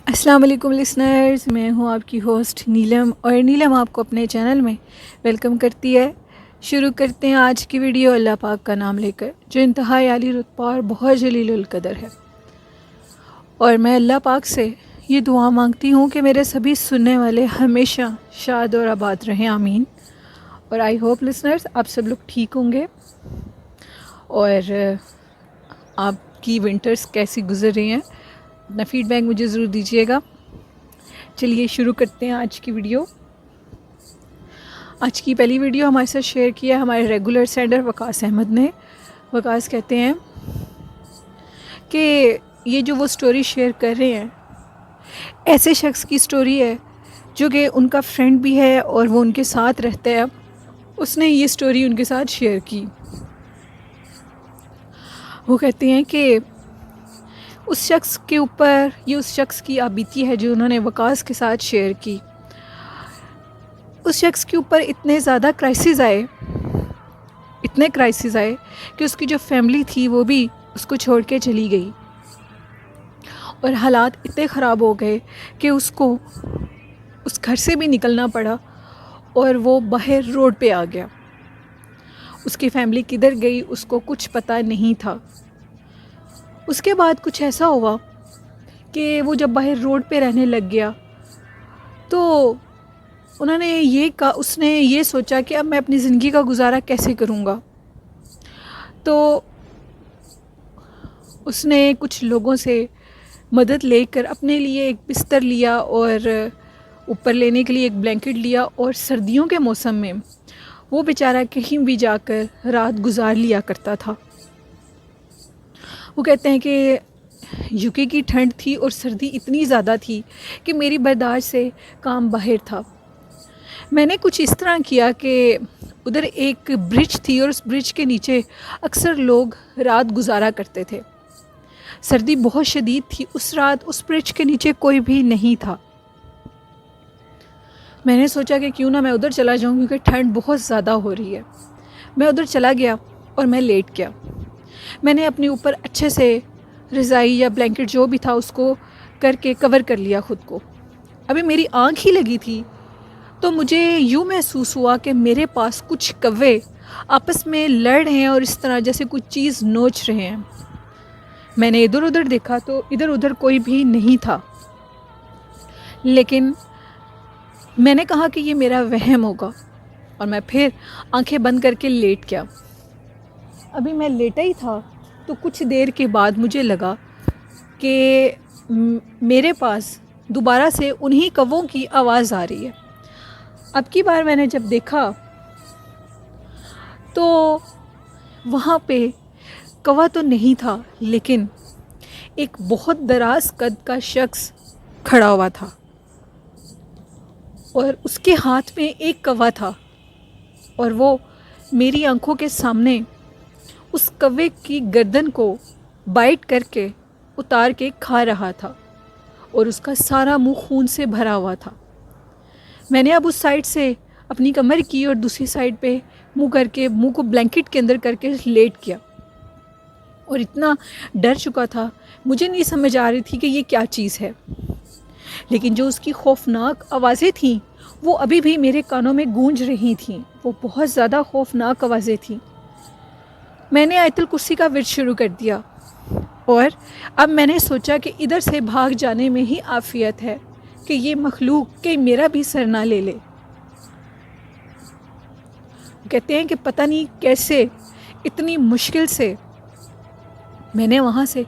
السلام علیکم لسنرز، میں ہوں آپ کی ہوسٹ نیلم، اور نیلم آپ کو اپنے چینل میں ویلکم کرتی ہے۔ شروع کرتے ہیں آج کی ویڈیو اللہ پاک کا نام لے کر، جو انتہائی عالی رتبہ اور بہت جلیل القدر ہے۔ اور میں اللہ پاک سے یہ دعا مانگتی ہوں کہ میرے سبھی سننے والے ہمیشہ شاد اور آباد رہیں، آمین۔ اور آئی ہوپ لسنرز آپ سب لوگ ٹھیک ہوں گے، اور آپ کی ونٹرز کیسی گزر رہی ہیں، اپنا فیڈ بیک مجھے ضرور دیجیے گا۔ چلیے شروع کرتے ہیں آج کی ویڈیو۔ آج کی پہلی ویڈیو ہمارے ساتھ شیئر کیا ہے ہمارے ریگولر سینڈر وقاص احمد نے۔ وقاص کہتے ہیں کہ یہ جو وہ سٹوری شیئر کر رہے ہیں، ایسے شخص کی سٹوری ہے جو کہ ان کا فرینڈ بھی ہے اور وہ ان کے ساتھ رہتا ہے۔ اس نے یہ سٹوری ان کے ساتھ شیئر کی۔ وہ کہتے ہیں کہ اس شخص کے اوپر یہ اس شخص کی آبیتی ہے جو انہوں نے وقاص کے ساتھ شیئر کی۔ اس شخص کے اوپر اتنے زیادہ کرائسس آئے کہ اس کی جو فیملی تھی وہ بھی اس کو چھوڑ کے چلی گئی، اور حالات اتنے خراب ہو گئے کہ اس کو اس گھر سے بھی نکلنا پڑا، اور وہ باہر روڈ پہ آ گیا۔ اس کی فیملی کدھر گئی اس کو کچھ پتہ نہیں تھا۔ اس کے بعد کچھ ایسا ہوا کہ وہ جب باہر روڈ پہ رہنے لگ گیا تو اس نے یہ سوچا کہ اب میں اپنی زندگی کا گزارا کیسے کروں گا۔ تو اس نے کچھ لوگوں سے مدد لے کر اپنے لیے ایک بستر لیا، اور اوپر لینے کے لیے ایک بلینکٹ لیا، اور سردیوں کے موسم میں وہ بیچارہ کہیں بھی جا کر رات گزار لیا کرتا تھا۔ وہ کہتے ہیں کہ یوکے کی ٹھنڈ تھی اور سردی اتنی زیادہ تھی کہ میری برداشت سے کام باہر تھا۔ میں نے کچھ اس طرح کیا کہ ادھر ایک برج تھی، اور اس برج کے نیچے اکثر لوگ رات گزارا کرتے تھے۔ سردی بہت شدید تھی، اس رات اس برج کے نیچے کوئی بھی نہیں تھا۔ میں نے سوچا کہ کیوں نہ میں ادھر چلا جاؤں، کیونکہ ٹھنڈ بہت زیادہ ہو رہی ہے۔ میں ادھر چلا گیا اور میں لیٹ گیا۔ میں نے اپنے اوپر اچھے سے رضائی یا بلینکٹ جو بھی تھا اس کو کر کے کور کر لیا خود کو۔ ابھی میری آنکھ ہی لگی تھی تو مجھے یوں محسوس ہوا کہ میرے پاس کچھ کوے آپس میں لڑ رہے ہیں، اور اس طرح جیسے کچھ چیز نوچ رہے ہیں۔ میں نے ادھر ادھر دیکھا تو ادھر ادھر کوئی بھی نہیں تھا، لیکن میں نے کہا کہ یہ میرا وہم ہوگا، اور میں پھر آنکھیں بند کر کے لیٹ گیا۔ ابھی میں لیٹا ہی تھا تو کچھ دیر کے بعد مجھے لگا کہ میرے پاس دوبارہ سے انہی کووں کی آواز آ رہی ہے۔ اب کی بار میں نے جب دیکھا تو وہاں پہ کوا تو نہیں تھا، لیکن ایک بہت دراز قد کا شخص کھڑا ہوا تھا، اور اس کے ہاتھ میں ایک کوا تھا، اور وہ میری آنکھوں کے سامنے اس کوے کی گردن کو بائٹ کر کے اتار کے کھا رہا تھا، اور اس کا سارا منہ خون سے بھرا ہوا تھا۔ میں نے اب اس سائڈ سے اپنی کمر کی اور دوسری سائڈ پہ منہ کو بلینکٹ کے اندر کر کے لیٹ کیا، اور اتنا ڈر چکا تھا، مجھے نہیں سمجھ آ رہی تھی کہ یہ کیا چیز ہے، لیکن جو اس کی خوفناک آوازیں تھیں وہ ابھی بھی میرے کانوں میں گونج رہی تھیں۔ وہ بہت زیادہ خوفناک آوازیں تھیں۔ میں نے آیت الکرسی کا ورد شروع کر دیا، اور اب میں نے سوچا کہ ادھر سے بھاگ جانے میں ہی عافیت ہے، کہ یہ مخلوق کہ میرا بھی سر نہ لے لے۔ کہتے ہیں کہ پتہ نہیں کیسے اتنی مشکل سے میں نے وہاں سے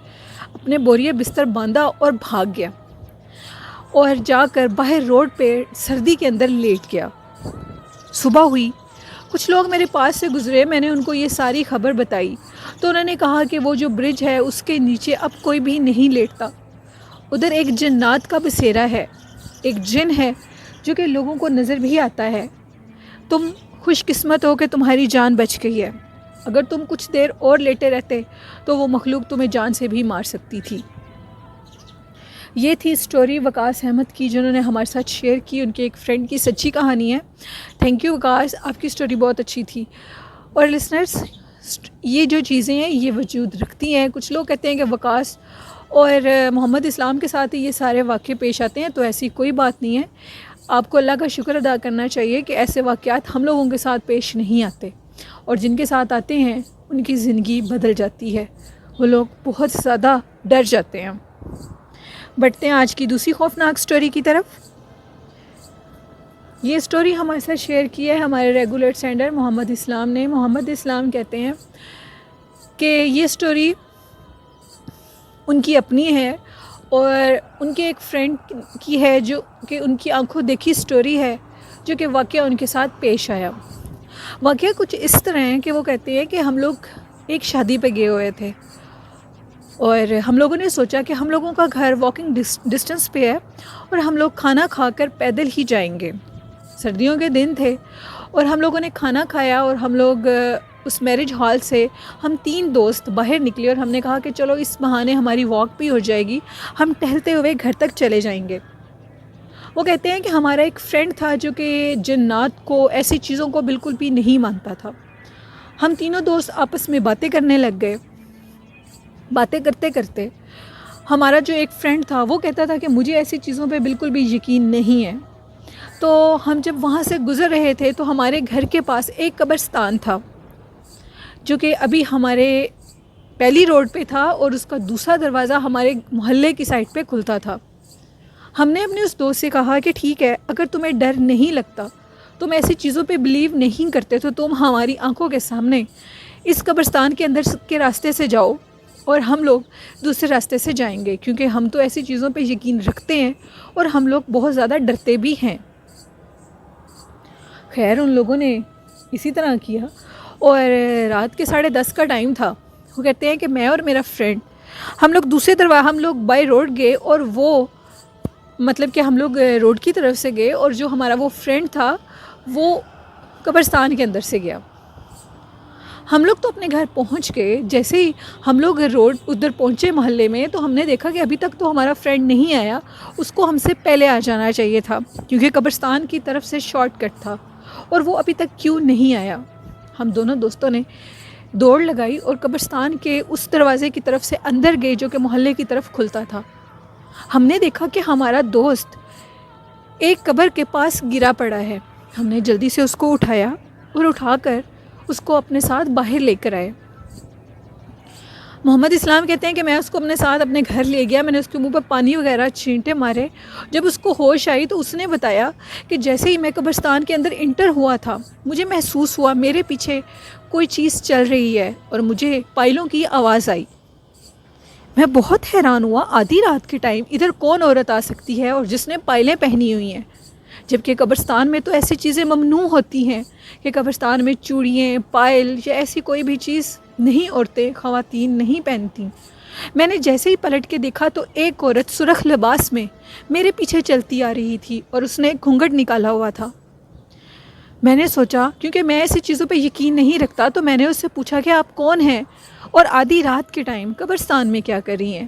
اپنے بوریے بستر باندھا اور بھاگ گیا، اور جا کر باہر روڈ پہ سردی کے اندر لیٹ گیا۔ صبح ہوئی، کچھ لوگ میرے پاس سے گزرے، میں نے ان کو یہ ساری خبر بتائی تو انہوں نے کہا کہ وہ جو برج ہے اس کے نیچے اب کوئی بھی نہیں لیٹتا، ادھر ایک جنات کا بسیرا ہے، ایک جن ہے جو کہ لوگوں کو نظر بھی آتا ہے۔ تم خوش قسمت ہو کہ تمہاری جان بچ گئی ہے، اگر تم کچھ دیر اور لیٹے رہتے تو وہ مخلوق تمہیں جان سے بھی مار سکتی تھی۔ یہ تھی سٹوری وقاص احمد کی جنہوں نے ہمارے ساتھ شیئر کی، ان کے ایک فرینڈ کی سچی کہانی ہے۔ تھینک یو وقاص، آپ کی سٹوری بہت اچھی تھی۔ اور لسنرز، یہ جو چیزیں ہیں یہ وجود رکھتی ہیں۔ کچھ لوگ کہتے ہیں کہ وقاص اور محمد اسلام کے ساتھ ہی یہ سارے واقعے پیش آتے ہیں، تو ایسی کوئی بات نہیں ہے۔ آپ کو اللہ کا شکر ادا کرنا چاہیے کہ ایسے واقعات ہم لوگوں کے ساتھ پیش نہیں آتے، اور جن کے ساتھ آتے ہیں ان کی زندگی بدل جاتی ہے، وہ لوگ بہت زیادہ ڈر جاتے ہیں۔ بڑھتے ہیں آج کی دوسری خوفناک سٹوری کی طرف۔ یہ سٹوری ہمارے ساتھ شیئر کی ہے ہمارے ریگولر سینڈر محمد اسلام نے۔ محمد اسلام کہتے ہیں کہ یہ سٹوری ان کی اپنی ہے اور ان کے ایک فرینڈ کی ہے، جو کہ ان کی آنکھوں دیکھی سٹوری ہے، جو کہ واقعہ ان کے ساتھ پیش آیا۔ واقعہ کچھ اس طرح ہے کہ وہ کہتے ہیں کہ ہم لوگ ایک شادی پہ گئے ہوئے تھے، اور ہم لوگوں نے سوچا کہ ہم لوگوں کا گھر واکنگ ڈسٹنس پہ ہے اور ہم لوگ کھانا کھا کر پیدل ہی جائیں گے۔ سردیوں کے دن تھے اور ہم لوگوں نے کھانا کھایا، اور ہم لوگ اس میرج ہال سے ہم 3 دوست باہر نکلے، اور ہم نے کہا کہ چلو اس بہانے ہماری واک بھی ہو جائے گی، ہم ٹہلتے ہوئے گھر تک چلے جائیں گے۔ وہ کہتے ہیں کہ ہمارا ایک فرینڈ تھا جو کہ جنات کو، ایسی چیزوں کو بالکل بھی نہیں مانتا تھا۔ ہم تینوں دوست آپس میں باتیں کرنے لگ گئے۔ باتیں کرتے کرتے ہمارا جو ایک فرینڈ تھا وہ کہتا تھا کہ مجھے ایسی چیزوں پہ بالکل بھی یقین نہیں ہے۔ تو ہم جب وہاں سے گزر رہے تھے تو ہمارے گھر کے پاس ایک قبرستان تھا، جو کہ ابھی ہمارے پہلی روڈ پہ تھا، اور اس کا دوسرا دروازہ ہمارے محلے کی سائڈ پہ کھلتا تھا۔ ہم نے اپنے اس دوست سے کہا کہ ٹھیک ہے، اگر تمہیں ڈر نہیں لگتا، تم ایسی چیزوں پہ بلیو نہیں کرتے، تو تم ہماری آنکھوں کے سامنے اس قبرستان کے اندر کے راستے سے جاؤ، اور ہم لوگ دوسرے راستے سے جائیں گے، کیونکہ ہم تو ایسی چیزوں پہ یقین رکھتے ہیں اور ہم لوگ بہت زیادہ ڈرتے بھی ہیں۔ خیر، ان لوگوں نے اسی طرح کیا، اور رات کے 10:30 کا ٹائم تھا۔ وہ کہتے ہیں کہ میں اور میرا فرینڈ ہم لوگ بائی روڈ گئے، اور وہ مطلب کہ ہم لوگ روڈ کی طرف سے گئے، اور جو ہمارا وہ فرینڈ تھا وہ قبرستان کے اندر سے گیا۔ ہم لوگ تو اپنے گھر پہنچ گئے۔ جیسے ہی ہم لوگ روڈ ادھر پہنچے محلے میں، تو ہم نے دیکھا کہ ابھی تک تو ہمارا فرینڈ نہیں آیا، اس کو ہم سے پہلے آ جانا چاہیے تھا، کیونکہ قبرستان کی طرف سے شارٹ کٹ تھا، اور وہ ابھی تک کیوں نہیں آیا۔ ہم دونوں دوستوں نے دوڑ لگائی اور قبرستان کے اس دروازے کی طرف سے اندر گئے، جو کہ محلے کی طرف کھلتا تھا۔ ہم نے دیکھا کہ ہمارا دوست ایک قبر کے پاس گرا پڑا ہے۔ ہم نے جلدی سے اس کو اٹھایا اور اٹھا کر اس کو اپنے ساتھ باہر لے کر آئے۔ محمد اسلام کہتے ہیں کہ میں اس کو اپنے ساتھ اپنے گھر لے گیا، میں نے اس کے منہ پہ پانی وغیرہ چھینٹے مارے۔ جب اس کو ہوش آئی تو اس نے بتایا کہ جیسے ہی میں قبرستان کے اندر انٹر ہوا تھا، مجھے محسوس ہوا میرے پیچھے کوئی چیز چل رہی ہے، اور مجھے پائلوں کی آواز آئی۔ میں بہت حیران ہوا، آدھی رات کے ٹائم ادھر کون عورت آ سکتی ہے اور جس نے پائلیں پہنی ہوئی ہیں، جبکہ قبرستان میں تو ایسی چیزیں ممنوع ہوتی ہیں کہ قبرستان میں چوڑیاں، پائل یا ایسی کوئی بھی چیز نہیں، عورتیں، خواتین نہیں پہنتی۔ میں نے جیسے ہی پلٹ کے دیکھا تو ایک عورت سرخ لباس میں میرے پیچھے چلتی آ رہی تھی، اور اس نے گھونگھٹ نکالا ہوا تھا۔ میں نے سوچا، کیونکہ میں ایسی چیزوں پہ یقین نہیں رکھتا، تو میں نے اس سے پوچھا کہ آپ کون ہیں اور آدھی رات کے ٹائم قبرستان میں کیا کر رہی ہیں؟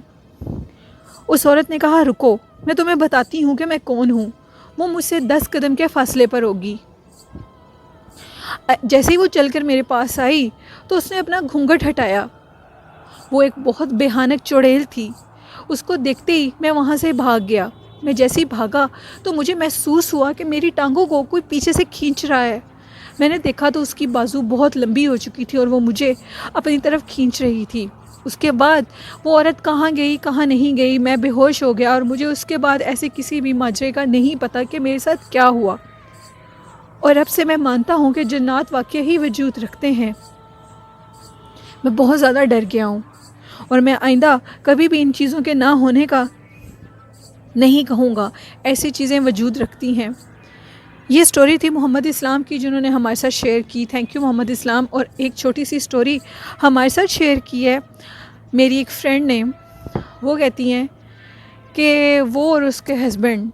اس عورت نے کہا، رکو، میں تمہیں بتاتی ہوں کہ میں کون ہوں۔ وہ مجھ سے 10 قدم کے فاصلے پر ہوگی۔ جیسے ہی وہ چل کر میرے پاس آئی تو اس نے اپنا گھونگھٹ ہٹایا۔ وہ ایک بہت بھیانک چڑیل تھی۔ اس کو دیکھتے ہی میں وہاں سے بھاگ گیا۔ میں جیسے ہی بھاگا تو مجھے محسوس ہوا کہ میری ٹانگوں کو کوئی پیچھے سے کھینچ رہا ہے۔ میں نے دیکھا تو اس کی بازو بہت لمبی ہو چکی تھی اور وہ مجھے اپنی طرف کھینچ رہی تھی۔ اس کے بعد وہ عورت کہاں گئی کہاں نہیں گئی، میں بے ہوش ہو گیا، اور مجھے اس کے بعد ایسے کسی بھی ماجرے کا نہیں پتہ کہ میرے ساتھ کیا ہوا۔ اور اب سے میں مانتا ہوں کہ جنات واقعی ہی وجود رکھتے ہیں۔ میں بہت زیادہ ڈر گیا ہوں، اور میں آئندہ کبھی بھی ان چیزوں کے نہ ہونے کا نہیں کہوں گا۔ ایسی چیزیں وجود رکھتی ہیں۔ یہ سٹوری تھی محمد اسلام کی، جنہوں نے ہمارے ساتھ شیئر کی۔ تھینک یو محمد اسلام۔ اور ایک چھوٹی سی سٹوری ہمارے ساتھ شیئر کی ہے میری ایک فرینڈ نے۔ وہ کہتی ہیں کہ وہ اور اس کے ہسبینڈ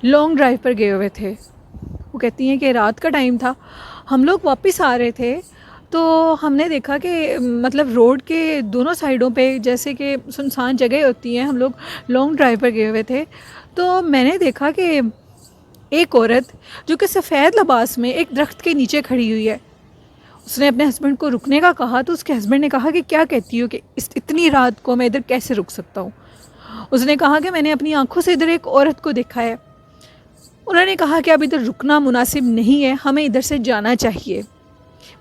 لانگ ڈرائیو پر گئے ہوئے تھے۔ وہ وہ کہتی ہیں کہ رات کا ٹائم تھا، ہم لوگ واپس آ رہے تھے تو ہم نے دیکھا کہ مطلب روڈ کے دونوں سائڈوں پہ جیسے کہ سنسان جگہ ہوتی ہیں، ہم لوگ لانگ ڈرائیو پر گئے ہوئے تھے، تو میں نے دیکھا کہ ایک عورت جو کہ سفید لباس میں ایک درخت کے نیچے کھڑی ہوئی ہے. اس نے اپنے ہسبینڈ کو رکنے کا کہا تو اس کے ہسبینڈ نے کہا کہ کیا کہتی ہو کہ اتنی رات کو میں ادھر کیسے رک سکتا ہوں. اس نے کہا کہ میں نے اپنی آنکھوں سے ادھر ایک عورت کو دیکھا ہے. انہوں نے کہا کہ اب ادھر رکنا مناسب نہیں ہے، ہمیں ادھر سے جانا چاہیے.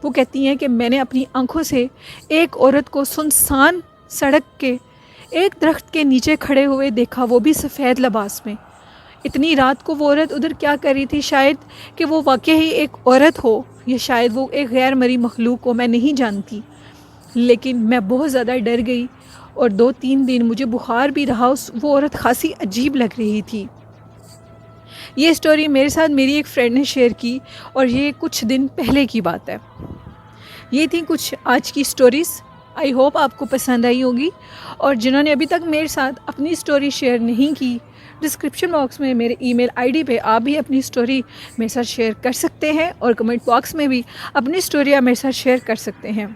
وہ کہتی ہیں کہ میں نے اپنی آنکھوں سے ایک عورت کو سنسان سڑک کے ایک درخت کے نیچے کھڑے ہوئے دیکھا، وہ بھی سفید لباس میں. اتنی رات کو وہ عورت ادھر کیا کر رہی تھی؟ شاید کہ وہ واقعی ایک عورت ہو یا شاید وہ ایک غیر مری مخلوق ہو، میں نہیں جانتی. لیکن میں بہت زیادہ ڈر گئی اور 2-3 دن مجھے بخار بھی رہا. وہ عورت خاصی عجیب لگ رہی تھی. یہ اسٹوری میرے ساتھ میری ایک فرینڈ نے شیئر کی اور یہ کچھ دن پہلے کی بات ہے. یہ تھی کچھ آج کی اسٹوریز. آئی ہوپ آپ کو پسند آئی ہوگی، اور جنہوں نے ابھی تک میرے ساتھ اپنی اسٹوری شیئر نہیں کی، ڈسکرپشن باکس میں میرے ای میل آئی ڈی پہ آپ بھی اپنی اسٹوری میرے ساتھ شیئر کر سکتے ہیں، اور کمنٹ باکس میں بھی اپنی اسٹوری آپ میرے ساتھ شیئر کر سکتے ہیں.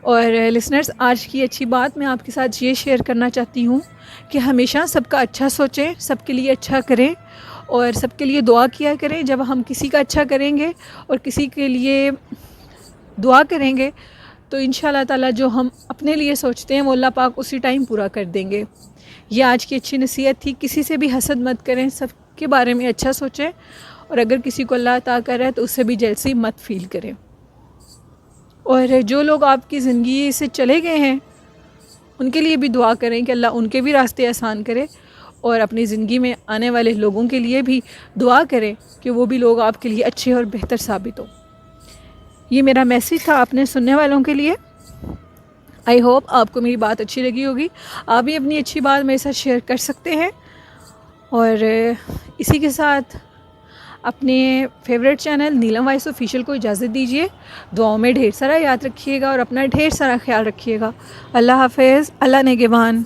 اور لسنرز، آج کی اچھی بات میں آپ کے ساتھ یہ شیئر کرنا چاہتی ہوں کہ ہمیشہ سب کا اچھا سوچیں، سب کے لیے اچھا کریں اور سب کے لیے دعا کیا کریں. جب ہم کسی کا اچھا کریں گے اور کسی کے لیے دعا کریں گے تو انشاءاللہ تعالیٰ جو ہم اپنے لیے سوچتے ہیں وہ اللہ پاک اسی ٹائم پورا کر دیں گے. یہ آج کی اچھی نصیحت تھی. کسی سے بھی حسد مت کریں، سب کے بارے میں اچھا سوچیں، اور اگر کسی کو اللہ عطا کر رہا ہے تو اس سے بھی جیلسی مت فیل کریں. اور جو لوگ آپ کی زندگی سے چلے گئے ہیں ان کے لیے بھی دعا کریں کہ اللہ ان کے بھی راستے آسان کرے، اور اپنی زندگی میں آنے والے لوگوں کے لیے بھی دعا کریں کہ وہ بھی لوگ آپ کے لیے اچھے اور بہتر ثابت ہو. یہ میرا میسیج تھا اپنے سننے والوں کے لیے. آئی ہوپ آپ کو میری بات اچھی لگی ہوگی. آپ بھی اپنی اچھی بات میرے ساتھ شیئر کر سکتے ہیں. اور اسی کے ساتھ اپنے فیوریٹ چینل نیلم وائس آفیشیل کو اجازت دیجیے. دعاؤں میں ڈھیر سارا یاد رکھیے گا اور اپنا ڈھیر سارا خیال رکھیے گا. اللہ حافظ. اللہ نگہبان.